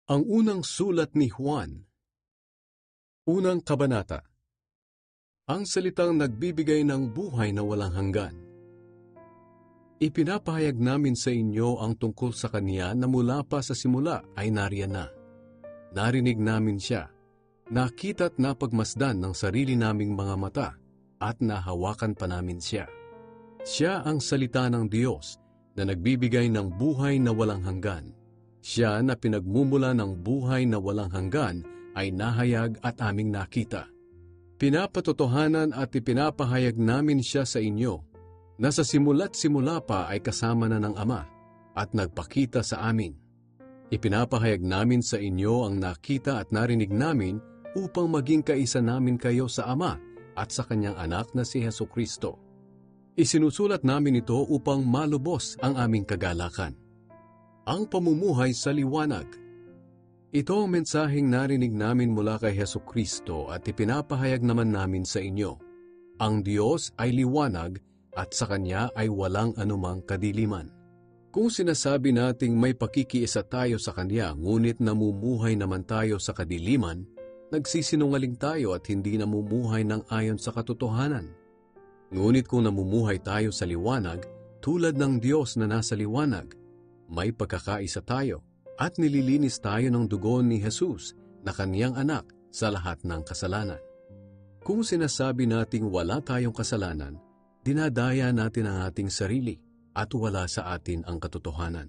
Ang unang sulat ni Juan. Unang kabanata. Ang salitang nagbibigay ng buhay na walang hanggan. Ipinapahayag namin sa inyo ang tungkol sa Kanya na mula pa sa simula ay nariyan na. Narinig namin Siya, nakita at napagmasdan ng sarili naming mga mata at nahawakan pa namin Siya. Siya ang salita ng Diyos na nagbibigay ng buhay na walang hanggan. Siya na pinagmumula ng buhay na walang hanggan ay nahayag at aming nakita. Pinapatotohanan at ipinapahayag namin Siya sa inyo na sa simula't simula pa ay kasama na ng Ama at nagpakita sa amin. Ipinapahayag namin sa inyo ang nakita at narinig namin upang maging kaisa namin kayo sa Ama at sa Kanyang anak na si Hesukristo. Isinusulat namin ito upang malubos ang aming kagalakan. Ang pamumuhay sa liwanag. Ito ang mensaheng narinig namin mula kay Hesukristo at ipinapahayag naman namin sa inyo. Ang Diyos ay liwanag at sa Kanya ay walang anumang kadiliman. Kung sinasabi nating may pakikiisa tayo sa Kanya ngunit namumuhay naman tayo sa kadiliman, nagsisinungaling tayo at hindi namumuhay ng ayon sa katotohanan. Ngunit kung namumuhay tayo sa liwanag, tulad ng Diyos na nasa liwanag, may pagkakaisa tayo at nililinis tayo ng dugo ni Jesus na Kaniyang anak sa lahat ng kasalanan. Kung sinasabi nating wala tayong kasalanan, dinadaya natin ang ating sarili at wala sa atin ang katotohanan.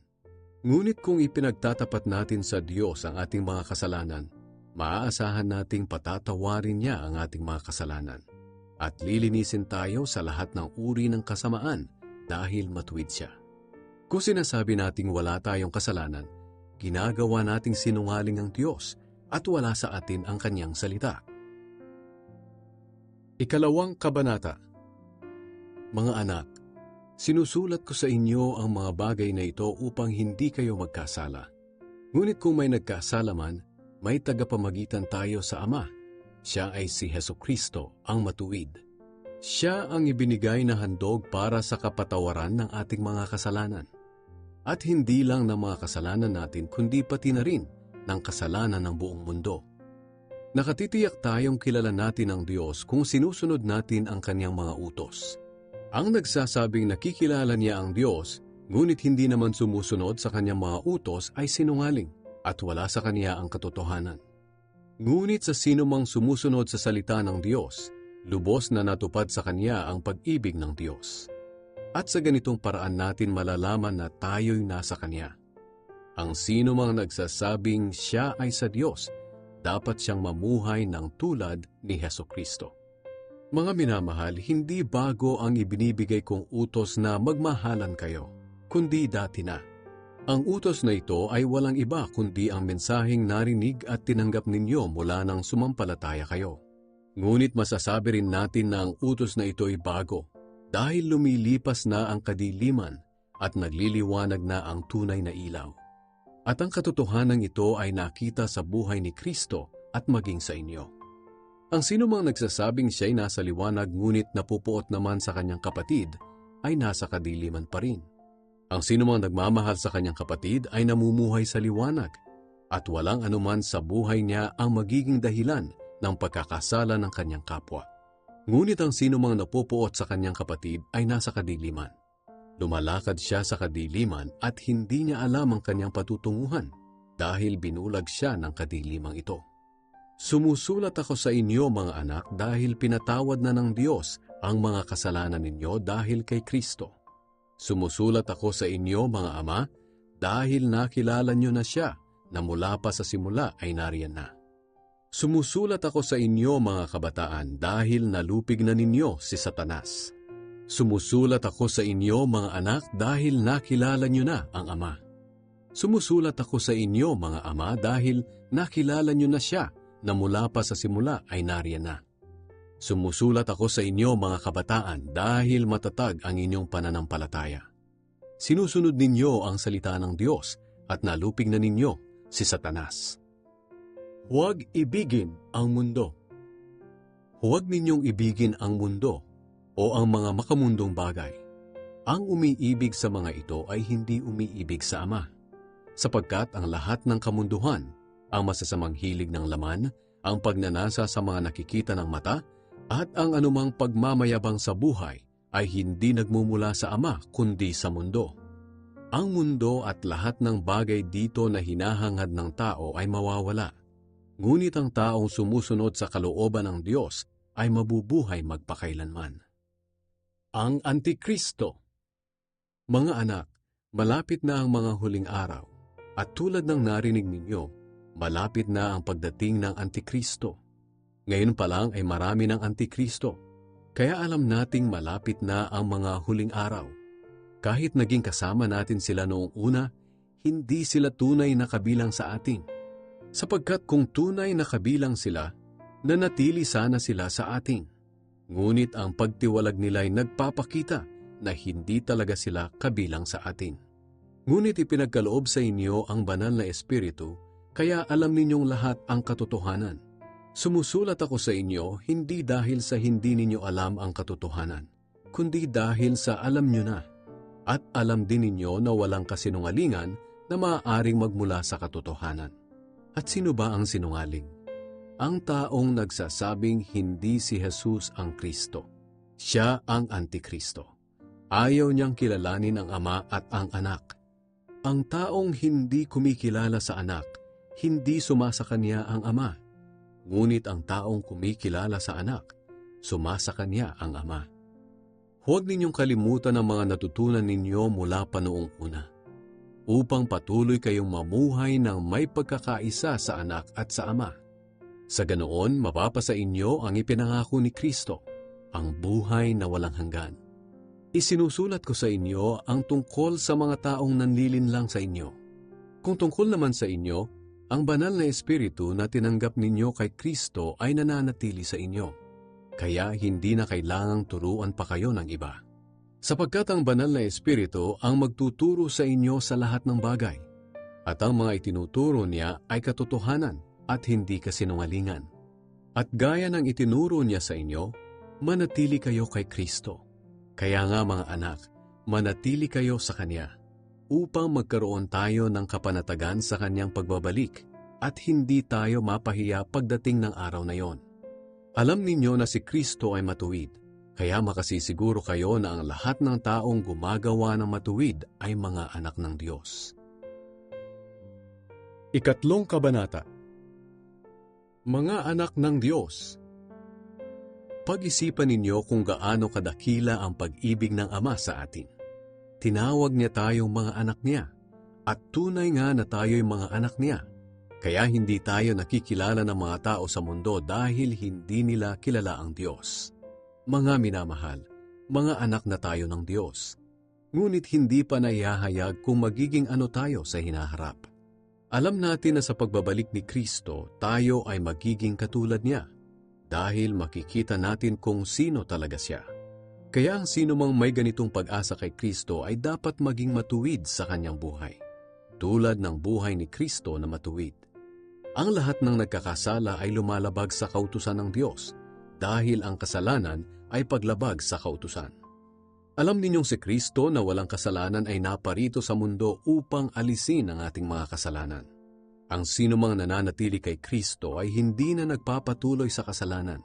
Ngunit kung ipinagtatapat natin sa Diyos ang ating mga kasalanan, maaasahan nating patatawarin Niya ang ating mga kasalanan at lilinisin tayo sa lahat ng uri ng kasamaan dahil matuwid Siya. Kung sinasabi nating wala tayong kasalanan, ginagawa nating sinungaling ang Diyos at wala sa atin ang Kanyang salita. Ikalawang kabanata. Mga anak, sinusulat ko sa inyo ang mga bagay na ito upang hindi kayo magkasala. Ngunit kung may nagkasala man, may tagapamagitan tayo sa Ama. Siya ay si Hesukristo, ang matuwid. Siya ang ibinigay na handog para sa kapatawaran ng ating mga kasalanan. At hindi lang ng mga kasalanan natin, kundi pati na rin ng kasalanan ng buong mundo. Nakatitiyak tayong kilala natin ang Diyos kung sinusunod natin ang Kanyang mga utos. Ang nagsasabing nakikilala niya ang Diyos, ngunit hindi naman sumusunod sa Kanyang mga utos ay sinungaling at wala sa Kanya ang katotohanan. Ngunit sa sino mang sumusunod sa salita ng Diyos, lubos na natupad sa Kanya ang pag-ibig ng Diyos. At sa ganitong paraan natin malalaman na tayo'y nasa Kanya. Ang sino mang nagsasabing Siya ay sa Diyos, dapat siyang mamuhay ng tulad ni Hesukristo. Mga minamahal, hindi bago ang ibinibigay kong utos na magmahalan kayo, kundi dati na. Ang utos na ito ay walang iba kundi ang mensaheng narinig at tinanggap ninyo mula nang sumampalataya kayo. Ngunit masasabi rin natin na ang utos na ito ay bago, dahil lumilipas na ang kadiliman at nagliliwanag na ang tunay na ilaw. At ang katotohanan ito ay nakita sa buhay ni Kristo at maging sa inyo. Ang sino mang nagsasabing siya'y nasa liwanag ngunit napupuot naman sa kanyang kapatid ay nasa kadiliman pa rin. Ang sino mang nagmamahal sa kanyang kapatid ay namumuhay sa liwanag at walang anuman sa buhay niya ang magiging dahilan ng pagkakasala ng kanyang kapwa. Ngunit ang sino mang napupuot sa kanyang kapatid ay nasa kadiliman. Lumalakad siya sa kadiliman at hindi niya alam ang kanyang patutunguhan dahil binulag siya ng kadilimang ito. Sumusulat ako sa inyo mga anak dahil pinatawad na ng Diyos ang mga kasalanan ninyo dahil kay Kristo. Sumusulat ako sa inyo mga ama dahil nakilala niyo na siya na mula pa sa simula ay nariyan na. Sumusulat ako sa inyo mga kabataan dahil nalupig na ninyo si Satanas. Sumusulat ako sa inyo mga anak dahil nakilala niyo na ang Ama. Sumusulat ako sa inyo mga ama dahil nakilala niyo na siya na mula pa sa simula ay nariyan na. Sumusulat ako sa inyo mga kabataan dahil matatag ang inyong pananampalataya. Sinusunod ninyo ang salita ng Diyos at nalupig na ninyo si Satanas. Huwag ibigin ang mundo. Huwag ninyong ibigin ang mundo o ang mga makamundong bagay. Ang umiibig sa mga ito ay hindi umiibig sa Ama, sapagkat ang lahat ng kamunduhan, ang masasamang hilig ng laman, ang pagnanasa sa mga nakikita ng mata, at ang anumang pagmamayabang sa buhay ay hindi nagmumula sa Ama kundi sa mundo. Ang mundo at lahat ng bagay dito na hinahangad ng tao ay mawawala. Ngunit ang taong sumusunod sa kalooban ng Diyos ay mabubuhay magpakailanman. Ang Antikristo. Mga anak, malapit na ang mga huling araw, at tulad ng narinig ninyo, malapit na ang pagdating ng Antikristo. Ngayon pa lang ay marami ng Antikristo, kaya alam nating malapit na ang mga huling araw. Kahit naging kasama natin sila noong una, hindi sila tunay na kabilang sa atin. Sapagkat kung tunay na kabilang sila, nanatili sana sila sa atin. Ngunit ang pagtiwalag nila ay nagpapakita na hindi talaga sila kabilang sa atin. Ngunit ipinagkaloob sa inyo ang banal na Espiritu, kaya alam ninyong lahat ang katotohanan. Sumusulat ako sa inyo hindi dahil sa hindi ninyo alam ang katotohanan, kundi dahil sa alam nyo na. At alam din ninyo na walang kasinungalingan na maaaring magmula sa katotohanan. At sino ba ang sinungaling? Ang taong nagsasabing hindi si Jesus ang Kristo. Siya ang Antikristo. Ayaw niyang kilalanin ang Ama at ang Anak. Ang taong hindi kumikilala sa Anak, hindi sumasa kanya ang Ama. Ngunit ang taong kumikilala sa Anak, sumasa kanya ang Ama. Huwag ninyong kalimutan ang mga natutunan ninyo mula pa noong una, upang patuloy kayong mamuhay ng may pagkakaisa sa Anak at sa Ama. Sa ganoon, mapapasa inyo ang ipinangako ni Kristo, ang buhay na walang hanggan. Isinusulat ko sa inyo ang tungkol sa mga taong nanlilinlang sa inyo. Kung tungkol naman sa inyo, ang banal na Espiritu na tinanggap ninyo kay Kristo ay nananatili sa inyo. Kaya hindi na kailangang turuan pa kayo ng iba. Sapagkat ang banal na Espiritu ang magtuturo sa inyo sa lahat ng bagay. At ang mga itinuturo niya ay katotohanan at hindi kasinungalingan. At gaya ng itinuro niya sa inyo, manatili kayo kay Kristo. Kaya nga mga anak, manatili kayo sa Kanya, upang magkaroon tayo ng kapanatagan sa Kanyang pagbabalik at hindi tayo mapahiya pagdating ng araw na yon. Alam ninyo na si Kristo ay matuwid, kaya makasisiguro kayo na ang lahat ng taong gumagawa ng matuwid ay mga anak ng Diyos. Ikatlong kabanata. Mga anak ng Diyos. Pag-isipan ninyo kung gaano kadakila ang pag-ibig ng Ama sa atin. Tinawag niya tayong mga anak niya, at tunay nga na tayo'y mga anak niya. Kaya hindi tayo nakikilala ng mga tao sa mundo dahil hindi nila kilala ang Diyos. Mga minamahal, mga anak na tayo ng Diyos. Ngunit hindi pa naihahayag kung magiging ano tayo sa hinaharap. Alam natin na sa pagbabalik ni Kristo, tayo ay magiging katulad niya dahil makikita natin kung sino talaga siya. Kaya ang sino mang may ganitong pag-asa kay Kristo ay dapat maging matuwid sa kanyang buhay, tulad ng buhay ni Kristo na matuwid. Ang lahat ng nagkakasala ay lumalabag sa kautusan ng Diyos dahil ang kasalanan ay paglabag sa kautusan. Alam ninyong si Kristo na walang kasalanan ay naparito sa mundo upang alisin ang ating mga kasalanan. Ang sinumang nananatili kay Kristo ay hindi na nagpapatuloy sa kasalanan.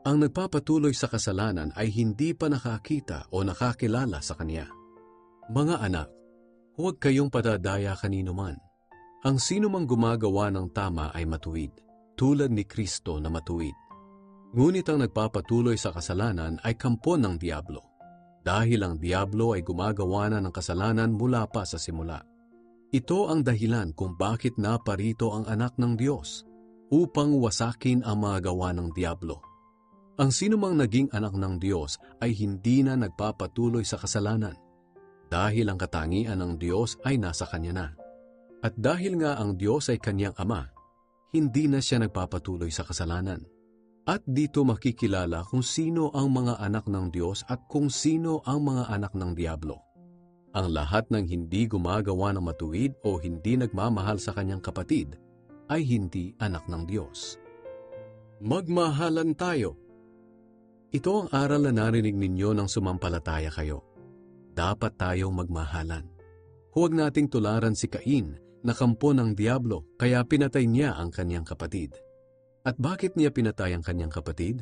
Ang nagpapatuloy sa kasalanan ay hindi pa nakakita o nakakilala sa Kanya. Mga anak, huwag kayong padadaya kanino man. Ang sinumang gumagawa ng tama ay matuwid, tulad ni Kristo na matuwid. Ngunit ang nagpapatuloy sa kasalanan ay kampo ng Diablo, dahil ang Diablo ay gumagawa na ng kasalanan mula pa sa simula. Ito ang dahilan kung bakit naparito ang anak ng Diyos, upang wasakin ang mga gawa ng Diablo. Ang sinumang naging anak ng Diyos ay hindi na nagpapatuloy sa kasalanan, dahil ang katangian ng Diyos ay nasa Kanya na. At dahil nga ang Diyos ay Kanyang Ama, hindi na siya nagpapatuloy sa kasalanan. At dito makikilala kung sino ang mga anak ng Diyos at kung sino ang mga anak ng Diablo. Ang lahat ng hindi gumagawa ng matuwid o hindi nagmamahal sa kanyang kapatid ay hindi anak ng Diyos. Magmahalan tayo. Ito ang aral na narinig ninyo nang sumampalataya kayo. Dapat tayong magmahalan. Huwag nating tularan si Cain nakampo ng diablo kaya pinatay niya ang kanyang kapatid. At bakit niya pinatay ang kanyang kapatid?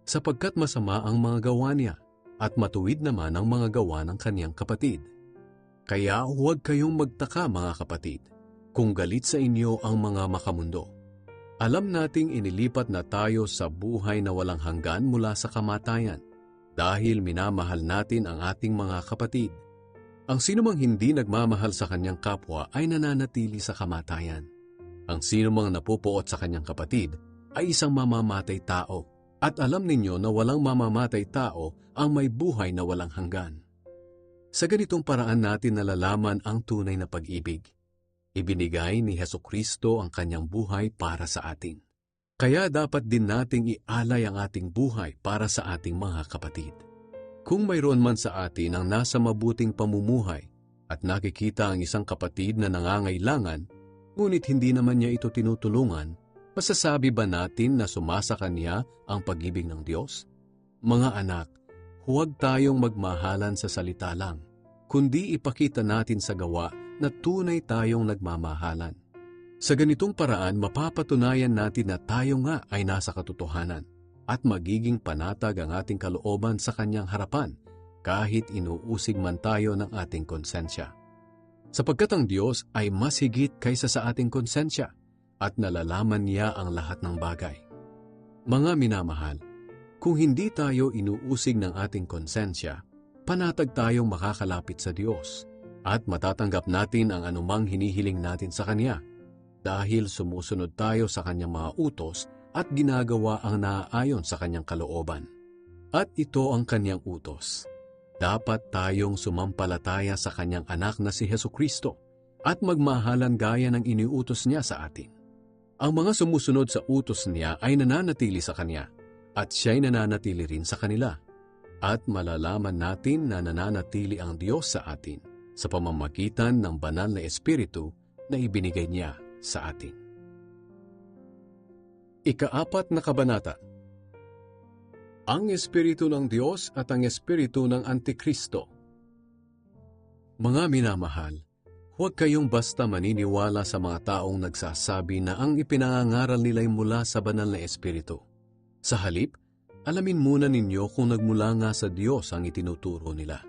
Sapagkat masama ang mga gawa niya at matuwid naman ang mga gawa ng kanyang kapatid. Kaya huwag kayong magtaka mga kapatid, kung galit sa inyo ang mga makamundo. Alam nating inilipat na tayo sa buhay na walang hanggan mula sa kamatayan dahil minamahal natin ang ating mga kapatid. Ang sinumang hindi nagmamahal sa kanyang kapwa ay nananatili sa kamatayan. Ang sinumang napupuot sa kanyang kapatid ay isang mamamatay tao. At alam ninyo na walang mamamatay tao ang may buhay na walang hanggan. Sa ganitong paraan natin nalalaman ang tunay na pag-ibig. Ibinigay ni Hesukristo ang kanyang buhay para sa atin. Kaya dapat din nating ialay ang ating buhay para sa ating mga kapatid. Kung mayroon man sa atin ang nasa mabuting pamumuhay at nakikita ang isang kapatid na nangangailangan, ngunit hindi naman niya ito tinutulungan, masasabi ba natin na sumasa kanya ang pag-ibig ng Diyos? Mga anak, huwag tayong magmahalan sa salita lang, kundi ipakita natin sa gawa na tunay tayong nagmamahalan. Sa ganitong paraan, mapapatunayan natin na tayo nga ay nasa katotohanan at magiging panatag ang ating kalooban sa kanyang harapan kahit inuusig man tayo ng ating konsensya. Sapagkat ang Diyos ay mas higit kaysa sa ating konsensya, at nalalaman niya ang lahat ng bagay. Mga minamahal, kung hindi tayo inuusig ng ating konsensya, panatag tayong makakalapit sa Diyos at matatanggap natin ang anumang hinihiling natin sa Kanya dahil sumusunod tayo sa Kanyang mga utos at ginagawa ang naaayon sa Kanyang kalooban. At ito ang Kanyang utos. Dapat tayong sumampalataya sa Kanyang anak na si Hesukristo at magmahalan gaya ng iniutos niya sa atin. Ang mga sumusunod sa utos niya ay nananatili sa kanya at siya'y nananatili rin sa kanila. At malalaman natin na nananatili ang Diyos sa atin sa pamamagitan ng banal na Espiritu na ibinigay niya sa atin. Ika-4 na kabanata. Ang Espiritu ng Diyos at ang Espiritu ng Antikristo. Mga minamahal, huwag kayong basta maniniwala sa mga taong nagsasabi na ang ipinangangaral nila'y mula sa banal na Espiritu. Sa halip, alamin muna ninyo kung nagmula nga sa Diyos ang itinuturo nila.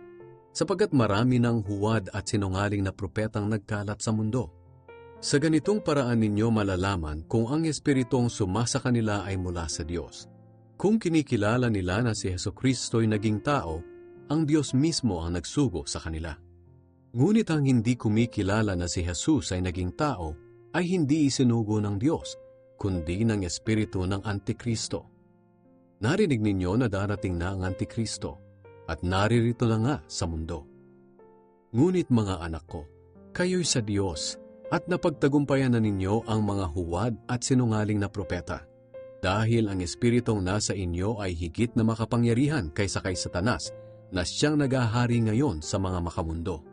Sapagkat marami ng huwad at sinungaling na propetang nagkalat sa mundo. Sa ganitong paraan ninyo malalaman kung ang Espiritong sumasa kanila ay mula sa Diyos. Kung kinikilala nila na si Hesukristo'y naging tao, ang Diyos mismo ang nagsugo sa kanila. Ngunit ang hindi kumikilala na si Jesus ay naging tao ay hindi isinugo ng Diyos, kundi ng Espiritu ng Antikristo. Narinig ninyo na darating na ang Antikristo at naririto na nga sa mundo. Ngunit mga anak ko, kayo'y sa Diyos at napagtagumpayan na ninyo ang mga huwad at sinungaling na propeta, dahil ang Espiritong nasa inyo ay higit na makapangyarihan kaysa kay Satanas na siyang nagahari ngayon sa mga makamundo.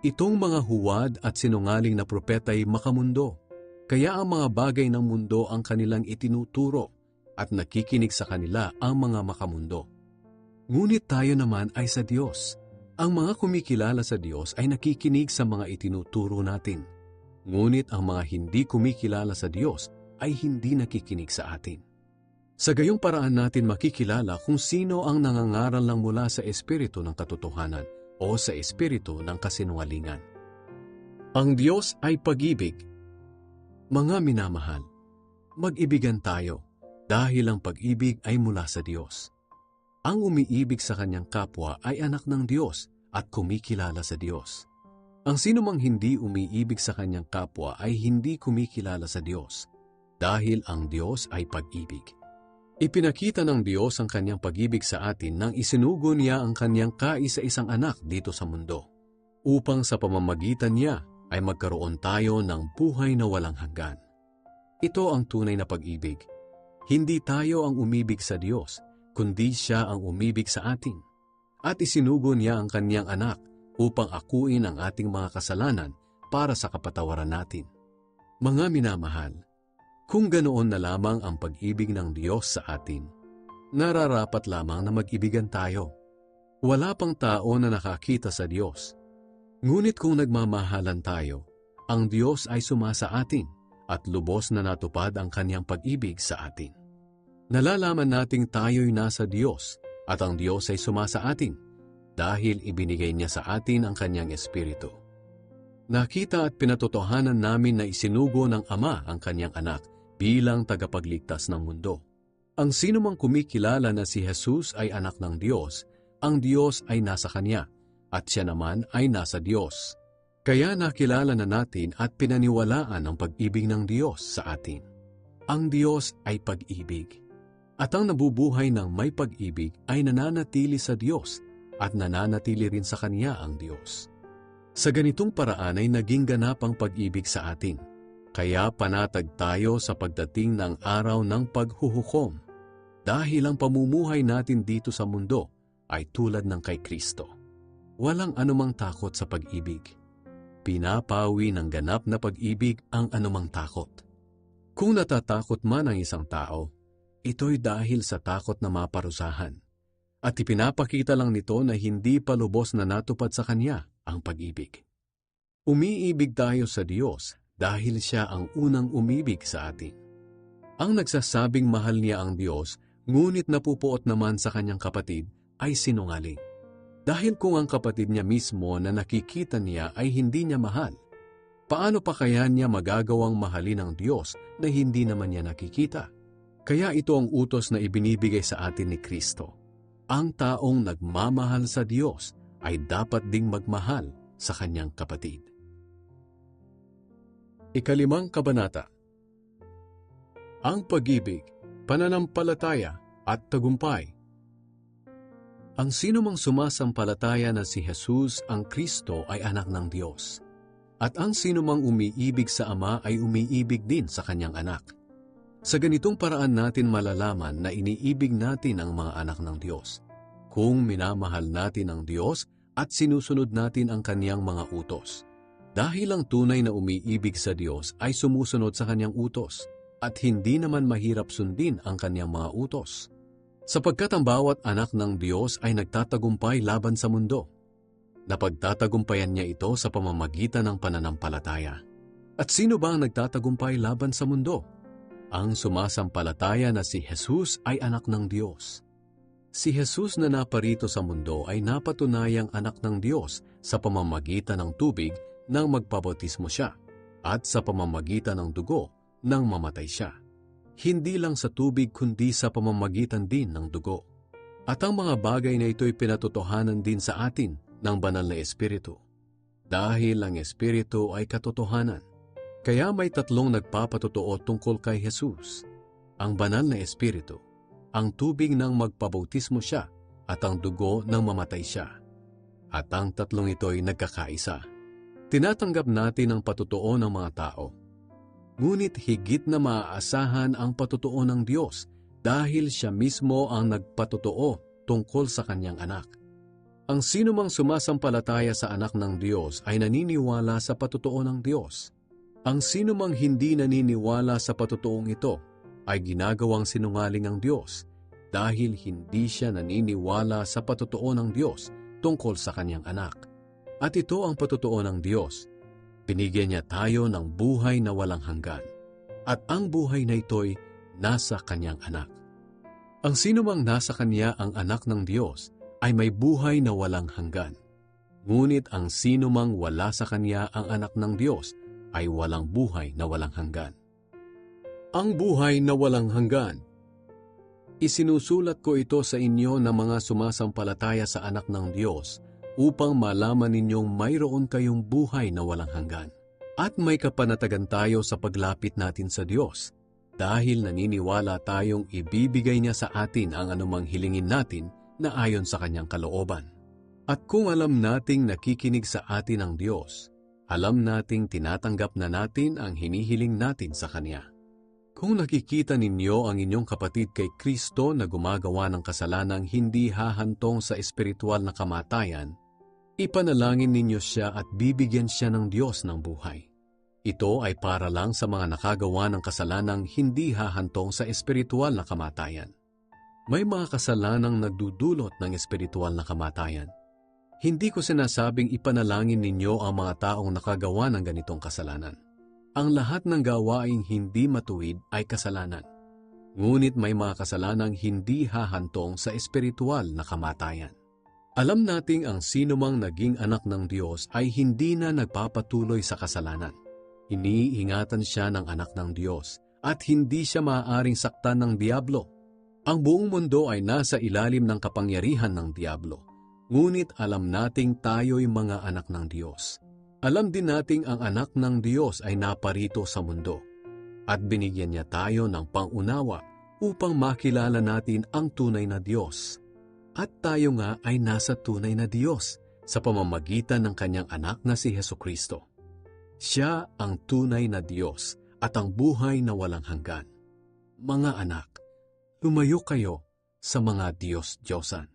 Itong mga huwad at sinungaling na propeta ay makamundo, kaya ang mga bagay ng mundo ang kanilang itinuturo at nakikinig sa kanila ang mga makamundo. Ngunit tayo naman ay sa Diyos. Ang mga kumikilala sa Diyos ay nakikinig sa mga itinuturo natin. Ngunit ang mga hindi kumikilala sa Diyos ay hindi nakikinig sa atin. Sa gayong paraan natin makikilala kung sino ang nangangaral lang mula sa Espiritu ng katotohanan o sa espiritu ng kasinungalingan. Ang Diyos ay pag-ibig. Mga minamahal, mag-ibigan tayo dahil ang pag-ibig ay mula sa Diyos. Ang umiibig sa kanyang kapwa ay anak ng Diyos at kumikilala sa Diyos. Ang sinumang hindi umiibig sa kanyang kapwa ay hindi kumikilala sa Diyos, dahil ang Diyos ay pag-ibig. Ipinakita ng Diyos ang kanyang pag-ibig sa atin nang isinugo niya ang kanyang kaisa-isang anak dito sa mundo, upang sa pamamagitan niya ay magkaroon tayo ng buhay na walang hanggan. Ito ang tunay na pag-ibig. Hindi tayo ang umibig sa Diyos, kundi siya ang umibig sa atin. At isinugo niya ang kanyang anak upang akuin ang ating mga kasalanan para sa kapatawaran natin. Mga minamahal, kung ganoon na lamang ang pag-ibig ng Diyos sa atin, nararapat lamang na mag-ibigan tayo. Wala pang tao na nakakita sa Diyos. Ngunit kung nagmamahalan tayo, ang Diyos ay sumasa atin at lubos na natupad ang kanyang pag-ibig sa atin. Nalalaman nating tayo'y nasa Diyos at ang Diyos ay sumasa atin dahil ibinigay niya sa atin ang kanyang Espiritu. Nakita at pinatotohanan namin na isinugo ng Ama ang kanyang anak bilang tagapagligtas ng mundo. Ang sinumang kumikilala na si Jesus ay anak ng Diyos, ang Diyos ay nasa kanya at siya naman ay nasa Diyos. Kaya nakilala na natin at pinaniwalaan ang pag-ibig ng Diyos sa atin. Ang Diyos ay pag-ibig. At ang nabubuhay ng may pag-ibig ay nananatili sa Diyos at nananatili rin sa Kanya ang Diyos. Sa ganitong paraan ay naging ganap ang pag-ibig sa atin. Kaya panatag tayo sa pagdating ng araw ng paghuhukom. Dahil ang pamumuhay natin dito sa mundo ay tulad ng kay Kristo. Walang anumang takot sa pag-ibig. Pinapawi ng ganap na pag-ibig ang anumang takot. Kung natatakot man ang isang tao, ito'y dahil sa takot na maparusahan. At ipinapakita lang nito na hindi pa lubos na natupad sa kanya ang pag-ibig. Umiibig tayo sa Diyos dahil siya ang unang umibig sa atin. Ang nagsasabing mahal niya ang Diyos, ngunit napupuot naman sa kanyang kapatid, ay sinungaling. Dahil kung ang kapatid niya mismo na nakikita niya ay hindi niya mahal, paano pa kaya niya magagawang mahalin ang Diyos na hindi naman niya nakikita? Kaya ito ang utos na ibinibigay sa atin ni Kristo. Ang taong nagmamahal sa Diyos ay dapat ding magmahal sa kanyang kapatid. Ikalimang kabanata. Ang pag-ibig, pananampalataya at tagumpay. Ang sinumang sumasampalataya na si Jesus ang Kristo ay anak ng Diyos. At ang sinumang umiibig sa Ama ay umiibig din sa kanyang anak. Sa ganitong paraan natin malalaman na iniibig natin ang mga anak ng Diyos. Kung minamahal natin ang Diyos at sinusunod natin ang kanyang mga utos. Dahil ang tunay na umiibig sa Diyos ay sumusunod sa kanyang utos at hindi naman mahirap sundin ang kanyang mga utos. Sapagkat ang bawat anak ng Diyos ay nagtatagumpay laban sa mundo. Napagtatagumpayan niya ito sa pamamagitan ng pananampalataya. At sino ba ang nagtatagumpay laban sa mundo? Ang sumasampalataya na si Jesus ay anak ng Diyos. Si Jesus na naparito sa mundo ay napatunayang anak ng Diyos sa pamamagitan ng tubig nang magpabautismo siya at sa pamamagitan ng dugo nang mamatay siya. Hindi lang sa tubig kundi sa pamamagitan din ng dugo. At ang mga bagay na ito'y pinatotohanan din sa atin ng banal na Espiritu. Dahil ang Espiritu ay katotohanan. Kaya may tatlong nagpapatotoo tungkol kay Jesus. Ang banal na Espiritu, ang tubig nang magpabautismo siya, at ang dugo nang mamatay siya. At ang tatlong ito'y nagkakaisa. Tinatanggap natin ang patotoo ng mga tao. Ngunit higit na maaasahan ang patotoo ng Diyos dahil siya mismo ang nagpatotoo tungkol sa kanyang anak. Ang sinumang sumasampalataya sa anak ng Diyos ay naniniwala sa patotoo ng Diyos. Ang sinumang hindi naniniwala sa patotoong ito ay ginagawang sinungaling ang Diyos dahil hindi siya naniniwala sa patotoo ng Diyos tungkol sa kanyang anak. At ito ang patotoo ng Diyos. Binigyan niya tayo ng buhay na walang hanggan. At ang buhay na ito'y nasa kanyang anak. Ang sinumang nasa kanya ang anak ng Diyos ay may buhay na walang hanggan. Ngunit ang sinumang wala sa kanya ang anak ng Diyos ay walang buhay na walang hanggan. Ang buhay na walang hanggan. Isinusulat ko ito sa inyo na mga sumasampalataya sa anak ng Diyos upang malaman ninyong mayroon kayong buhay na walang hanggan. At may kapanatagan tayo sa paglapit natin sa Diyos dahil naniniwala tayong ibibigay niya sa atin ang anumang hilingin natin na ayon sa kanyang kalooban. At kung alam nating nakikinig sa atin ang Diyos, alam nating tinatanggap na natin ang hinihiling natin sa Kanya. Kung nakikita ninyo ang inyong kapatid kay Kristo na gumagawa ng kasalanang hindi hahantong sa espiritual na kamatayan, ipanalangin ninyo siya at bibigyan siya ng Diyos ng buhay. Ito ay para lang sa mga nakagawa ng kasalanang hindi hahantong sa espiritual na kamatayan. May mga kasalanang nagdudulot ng espiritual na kamatayan. Hindi ko sinasabing ipanalangin ninyo ang mga taong nakagawa ng ganitong kasalanan. Ang lahat ng gawaing hindi matuwid ay kasalanan. Ngunit may mga kasalanang hindi hahantong sa espiritual na kamatayan. Alam nating ang sinumang naging anak ng Diyos ay hindi na nagpapatuloy sa kasalanan. Iniingatan siya ng anak ng Diyos at hindi siya maaaring saktan ng diablo. Ang buong mundo ay nasa ilalim ng kapangyarihan ng diablo. Ngunit alam nating tayo'y mga anak ng Diyos. Alam din nating ang anak ng Diyos ay naparito sa mundo at binigyan niya tayo ng pangunawa upang makilala natin ang tunay na Diyos. At tayo nga ay nasa tunay na Diyos sa pamamagitan ng kanyang anak na si Hesukristo. Siya ang tunay na Diyos at ang buhay na walang hanggan. Mga anak, lumayo kayo sa mga Diyos-Diyosan.